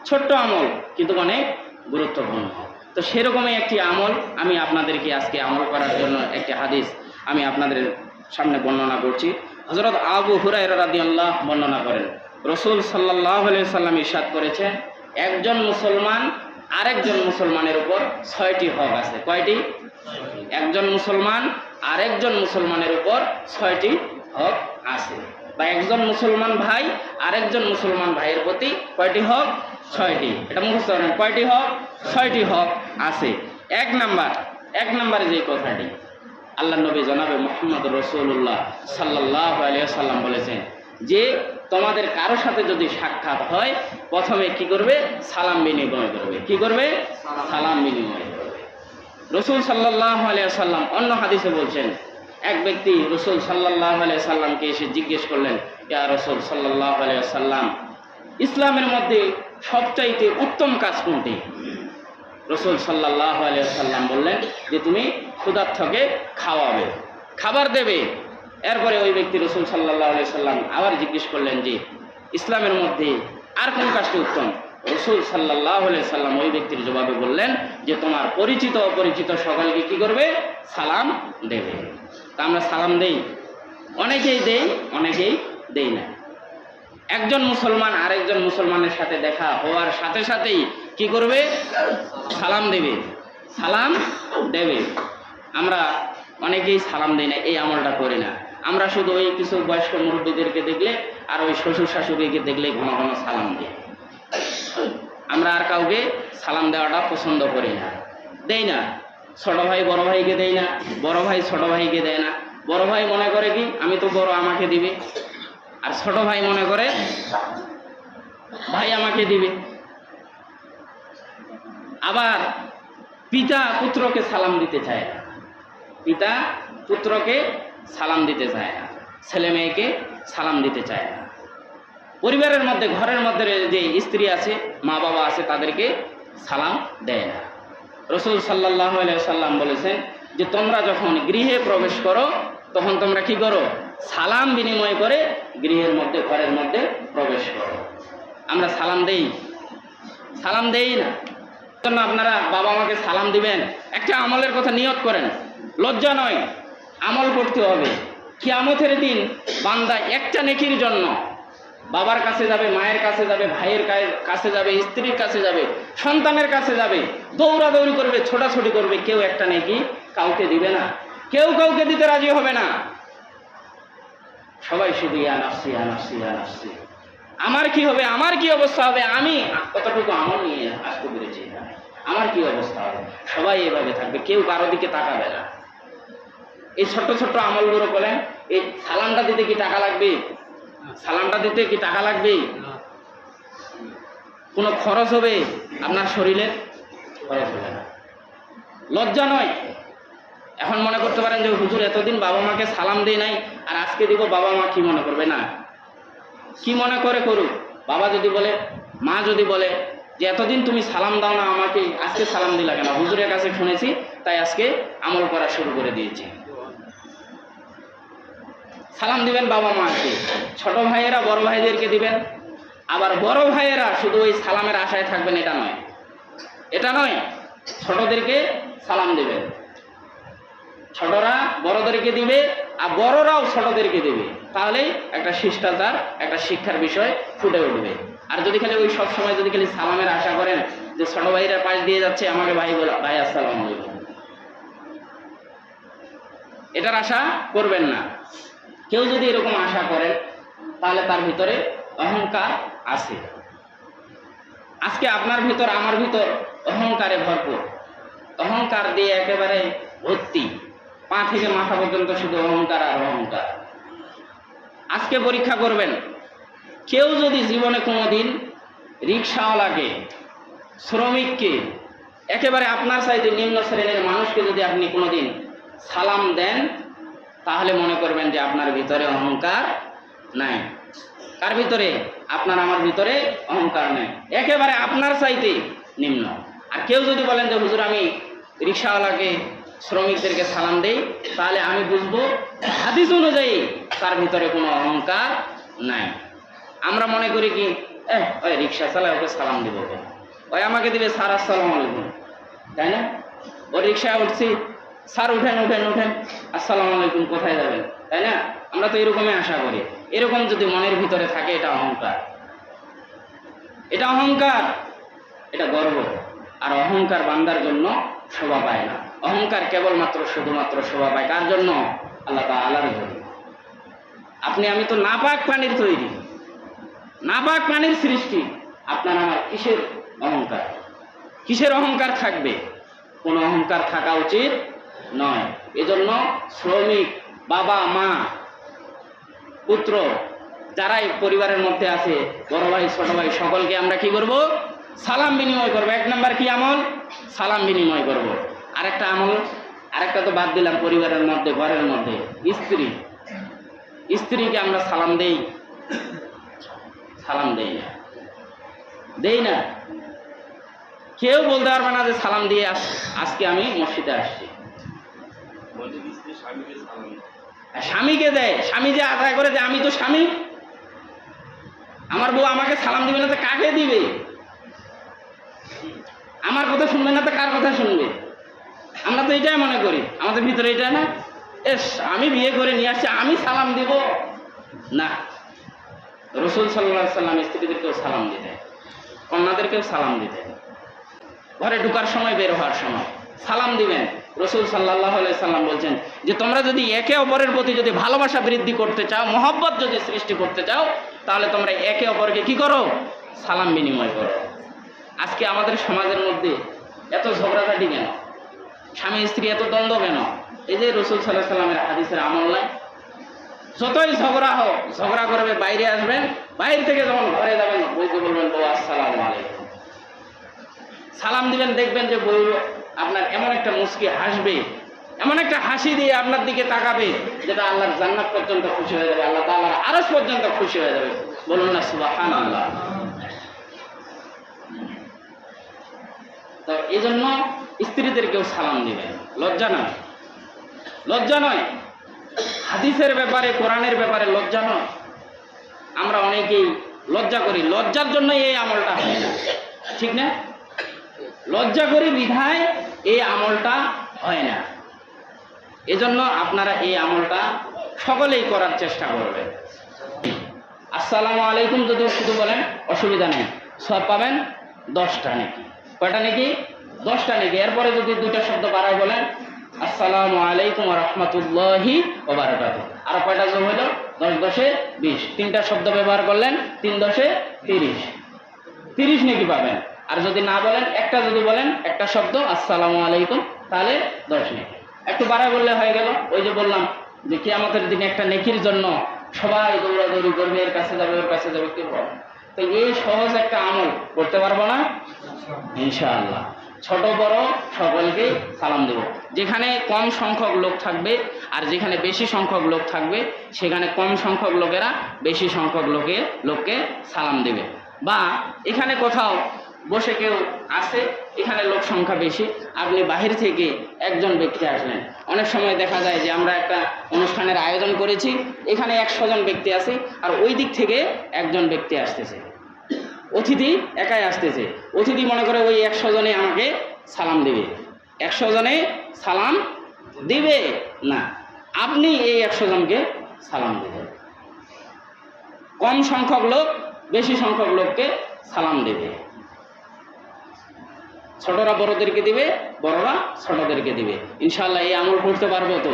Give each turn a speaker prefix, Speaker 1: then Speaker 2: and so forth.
Speaker 1: ছোট্ট আমল কিন্তু অনেক গুরুত্বপূর্ণ। তো সেরকমই একটি আমল আমি আপনাদেরকে আজকে আমল করার জন্য একটি হাদিস আমি আপনাদের সামনে বর্ণনা করছি। হযরত আবু হুরায়রা রাদিয়াল্লাহু বর্ণনা করেন, রাসূল সাল্লাল্লাহু আলাইহি সাল্লাম ইরশাদ করেছেন, একজন মুসলমান আরেকজন মুসলমানের উপর 6টি হক আছে। কয়টি? একজন মুসলমান আরেকজন মুসলমানের উপর 6টি হক আছে। বা একজন মুসলমান ভাই আরেকজন মুসলমান ভাইয়ের প্রতি কয়টি হক? 6টি। এটা মুখস্থ করেন, কয়টি হক? 6টি হক আছে। এক নাম্বারে যে কথাটি আল্লাহ নবী জনাবে মুহাম্মদ রাসূলুল্লাহ সাল্লাল্লাহু আলাইহি ওয়াসাল্লাম বলেছেন যে তোমাদের কারো সাথে যদি সাক্ষাৎ হয় প্রথমে কি করবে? সালাম বিনিময় করবে। কি করবে? সালাম বিনিময় করবে। রাসূল সাল্লাল্লাহু আলাইহি ওয়াসাল্লাম অন্য হাদিসে বলছেন, এক ব্যক্তি রাসূল সাল্লাল্লাহু আলাইহি ওয়াসাল্লামকে এসে জিজ্ঞেস করলেন, ইয়া রাসূল সাল্লাল্লাহু আলাইহি ওয়াসাল্লাম, ইসলামের মধ্যে সবচাইতে উত্তম কাজ কোনটি? রাসূল সাল্লাল্লাহু আলাইহি ওয়াসাল্লাম বললেন যে তুমি ক্ষুধার্তকে খাওয়াবে, খাবার দেবে। এরপরে ওই ব্যক্তি রাসূল সাল্লাল্লাহু আলাইহি ওয়াসাল্লাম আবার জিজ্ঞেস করলেন যে ইসলামের মধ্যে আর কোন কাজটি উত্তম? রাসূল সাল্লাল্লাহু আলাইহি ওয়াসাল্লাম ওই ব্যক্তির জবাবে বললেন যে তোমার পরিচিত অপরিচিত সকলকে কি করবে? সালাম দেবে। তা আমরা সালাম দেই, অনেকেই দেই, অনেকেই দেই না। একজন মুসলমান আরেকজন মুসলমানের সাথে দেখা হওয়ার সাথে সাথেই কি করবে? সালাম দেবে, সালাম দেবে। আমরা অনেকেই সালাম দেই না, এই আমলটা করি না। আমরা শুধু ওই কিছু বয়স্ক মুরব্বীদেরকে দেখলে আর ওই শ্বশুর শাশুড়িকে দেখলে ঘন ঘন সালাম দিই। আমরা আর কাউকে সালাম দেওয়াটা পছন্দ করি না, দেই না। ছোট ভাই বড় ভাইকে দেই না, বড় ভাই ছোট ভাইকে দেয় না। বড় ভাই মনে করে কি আমি তো বড়, আমাকে দিবে, আর ছোট ভাই মনে করে ভাই আমাকে দিবে। আবার পিতা পুত্রকে সালাম দিতে চায় না, পিতা পুত্রকে সালাম দিতে চায় না, ছেলে মেয়েকে সালাম দিতে চায় না। পরিবারের মধ্যে ঘরের মধ্যে যে স্ত্রী আছে, মা বাবা আছে, তাদেরকে সালাম দেয় না। রাসূল সাল্লাল্লাহু আলাইহি ওয়াসাল্লাম বলেছেন যে তোমরা যখন গৃহে প্রবেশ করো তখন তোমরা কি করো? সালাম বিনিময় করে গৃহের মধ্যে ঘরের মধ্যে প্রবেশ করো। আমরা সালাম দেই? সালাম দেই না। জন্য আপনারা বাবা মাকে সালাম দিবেন, একটা আমলের কথা নিয়ত করেন, লজ্জা নয়, আমল করতে হবে। কিয়ামতের দিন বান্দা একটা নেকির জন্য বাবার কাছে যাবে, মায়ের কাছে যাবে, ভাইয়ের কাছে যাবে, স্ত্রীর কাছে যাবে, সন্তানের কাছে যাবে, দৌড়াদৌড়ি করবে, ছোটাছুটি করবে, কেউ একটা নেকি কাউকে দিবে না, কেউ কাউকে দিতে রাজি হবে না। সবাই শুধু ইয়া নাফসি ইয়া নাফসি ইয়া নাফসি, আমার কি হবে, আমার কি অবস্থা হবে, আমি কতটুকু আমল নিয়ে আসতে পেরেছি, আমার কি অবস্থা হবে। সবাই এভাবে থাকবে, কেউ কারো দিকে তাকাবে না। এই ছোট্ট ছোট্ট আমলগুলো বলেন, এই সালামটা দিতে কি টাকা লাগবে? সালামটা দিতে কি টাকা লাগবে? কোনো খরচ হবে আপনার শরীরে? খরচ হবে না। লজ্জা নয়। এখন মনে করতে পারেন যে হুজুর এতদিন বাবা মাকে সালাম দেই নাই, আর আজকে দিব, বাবা মা কি মনে করবে? না, কি মনে করে করুক। বাবা যদি বলে, মা যদি বলে যে এতদিন তুমি সালাম দাও না আমাকে, আজকে সালাম দিলা কেন? হুজুরের কাছে শুনেছি তাই আজকে আমল করা শুরু করে দিয়েছি। সালাম দিবেন বাবা মাকে, ছোট ভাইয়েরা বড় ভাইদেরকে দিবেন। আবার বড় ভাইয়েরা শুধু ওই সালামের আশায় থাকবেন, এটা নয়, এটা নয়। ছোটদেরকে সালাম দিবেন, ছোটরা বড়দেরকে দিবে, আর বড়রাও ছোটদেরকে দিবে। তাহলেই একটা শিষ্টাচার, একটা শিক্ষার বিষয় ফুটে উঠবে। আর যদি খালি ওই সব সময় যদি খালি সালামের আশা করেন যে ছোট ভাইরা পাশ দিয়ে যাচ্ছে আমাকে ভাই বলা, ভাই আসসালামু আলাইকুম, এটার আশা করবেন না। কেউ যদি এরকম আশা করেন তাহলে তার ভিতরে অহংকার আছে। আজকে আপনার ভিতর আমার ভিতর অহংকারে ভরপুর, অহংকার দিয়ে একেবারে ভর্তি, পা থেকে মাথা পর্যন্ত শুধু অহংকার আর অহংকার। আজকে পরীক্ষা করবেন, কেউ যদি জীবনে কোনোদিন রিকশাওয়ালাকে, শ্রমিককে, একেবারে আপনার চাইতে নিম্ন শ্রেণীর মানুষকে যদি আপনি কোনোদিন সালাম দেন, তাহলে মনে করবেন যে আপনার ভিতরে অহংকার নাই। কার ভিতরে? আপনার আমার ভিতরে অহংকার নেই, একেবারে আপনার চাইতে নিম্ন। আর কেউ যদি বলেন যে হুজুর আমি রিকশাওয়ালাকে, শ্রমিকদেরকে সালাম দেই, তাহলে আমি বুঝবো হাদিস অনুযায়ী তার ভিতরে কোনো অহংকার নাই। আমরা মনে করি কি ওই রিক্সা চালায় ওকে সালাম দিব, ওই আমাকে দিবে স্যার আসসালামু আলাইকুম, তাই না? ও রিক্সায় উঠছি, স্যার উঠেন উঠেন উঠেন, আসসালামু আলাইকুম, কোথায় যাবেন, তাই না? আমরা তো এরকমই আশা করি। এরকম যদি মনের ভিতরে থাকে, এটা অহংকার, এটা অহংকার, এটা গর্ব। আর অহংকার বান্দার জন্য শোভা পায় না। অহংকার কেবলমাত্র শুধুমাত্র শোভা পায় কার জন্য? আল্লাহ তাআলার জন্য। আপনি আমি তো নাপাক পানির তৈরি, নাপাক পানির সৃষ্টি। আপনার আমার কিসের অহংকার? কিসের অহংকার থাকবে? কোনো অহংকার থাকা উচিত নয়। এজন্য শ্রমিক, বাবা মা, পুত্র, যারাই পরিবারের মধ্যে আছে, বড় ভাই ছোট ভাই, সকলকে আমরা কি করব? সালাম বিনিময় করব। এক নাম্বার কি আমল? সালাম বিনিময় করব। আরেকটা আমল, আরেকটা তো বাদ দিলাম, পরিবারের মধ্যে, ঘরের মধ্যে স্ত্রী, স্ত্রীকে আমরা সালাম দেই? সালাম দেই না, দেই না। কেউ বলতে পারবে না যে সালাম দিয়ে আজকে আমি মসজিদে আসছি। স্বামীকে দেয়, স্বামী যে আদায় করে যে আমি তো স্বামী, আমার বউ আমাকে সালাম দিবে না তো কাকে দিবে? আমার কথা শুনবে না তো কার কথা শুনবে? আমরা তো এটাই মনে করি, আমাদের ভিতরে এটা না, এস আমি বিয়ে করে নিয়ে আসছি, আমি সালাম দিব না। রাসূল সাল্লাল্লাহু আলাইহি সাল্লাম স্ত্রীদেরকেও সালাম দিতেন, কন্যাদেরকেও সালাম দিতেন। ঘরে ঢোকার সময়, বের হওয়ার সময় সালাম দিবেন। রাসূল সাল্লাল্লাহু আলাইহি সাল্লাম বলছেন যে তোমরা যদি একে অপরের প্রতি যদি ভালোবাসা বৃদ্ধি করতে চাও, মহব্বত যদি সৃষ্টি করতে চাও, তাহলে তোমরা একে অপরকে কি করো? সালাম বিনিময় করো। আজকে আমাদের সমাজের মধ্যে এত ঝগড়াঝাটি কেন? স্বামী স্ত্রী এত দ্বন্দ্ব কেন? এই যে রাসূল সাল্লাল্লাহু আলাইহি সাল্লামের হাদিসের আমল নাই। যতই ঝগড়া হোক, ঝগড়া করবে, বাইরে আসবেন, বাইরে থেকে যখন ঘরে যাবেন, বউকে বলবেন বউ আসসালামু আলাইকুম, সালাম দিবেন। দেখবেন যে বউ আপনার এমন একটা মুচকি হাসবে, এমন একটা হাসি দিয়ে আপনার দিকে তাকাবে, যেটা আল্লাহর জান্নাত পর্যন্ত খুশি হয়ে যাবে, আল্লাহ তাআলার আরশ পর্যন্ত খুশি হয়ে যাবে। বলুন না সুবহানাল্লাহ। তো এই জন্য স্ত্রীদেরকেও সালাম দিবেন। লজ্জা নয়, লজ্জা নয়। হাদিসের ব্যাপারে, কোরআনের ব্যাপারে লজ্জা নয়। আমরা অনেকেই লজ্জা করি, লজ্জার জন্যই এই আমলটা হয় না, ঠিক না? লজ্জা করি বিধায় এই আমলটা হয় না। এজন্য আপনারা এই আমলটা সকলেই করার চেষ্টা করবেন। আসসালামু আলাইকুম যদি শুধু বলেন অসুবিধা নেই, সব পাবেন 10টা নাকি। কয়টা নাকি? 10টা নাকি। এরপরে যদি 2টা শব্দ বাড়ায় বলেন আসসালামু আলাইকুম ওয়া রাহমাতুল্লাহি ওয়া বারাকাতুহু, আর কয়টা যোগ হলো? 10 10 20। 3টা শব্দ ব্যবহার করলেন, 3 10 30, 30 নাকি পাবেন। আর যদি না বলেন, একটা যদি বলেন, একটা শব্দ আসসালামু আলাইকুম, তাহলে 10 নাকি। একটু বাড়ায় বললে হয়ে গেল। ওই যে বললাম যে কিয়ামতের দিনে একটা নেকির জন্য সবাই দৌড়াদৌড়ি করবে, এর কাছে যাবে, ওর কাছে যাবে, কি বল? তো এই সহজ একটা আমল করতে পারবো না ইনশাআল্লাহ। ছোট বড় সকলকে সালাম দেব। যেখানে কম সংখ্যক লোক থাকবে আর যেখানে বেশি সংখ্যক লোক থাকবে, সেখানে কম সংখ্যক লোকেরা বেশি সংখ্যক লোককে সালাম দেবে। বা এখানে কোথাও বসে কেউ আছে, এখানে লোক সংখ্যা বেশি, আপনি বাহির থেকে একজন ব্যক্তি আসলেন। অনেক সময় দেখা যায় যে আমরা একটা অনুষ্ঠানের আয়োজন করেছি, এখানে 100 জন ব্যক্তি আছে, আর ওই দিক থেকে একজন ব্যক্তি আসতেছে, অতিথি একাই আসতেছে। অতিথি মনে করে ওই 100 জনে আমাকে সালাম দিবে, 100 জনে সালাম দিবে না, আপনি এই 100 জনকে সালাম দেবেন। কম সংখ্যক লোক বেশি সংখ্যক লোককে সালাম দেবে। ছোটরা বড়দেরকে দিবে, বড়রা ছোটদেরকে দিবে। ইনশাআল্লাহ এই আমল করতে পারবো তো?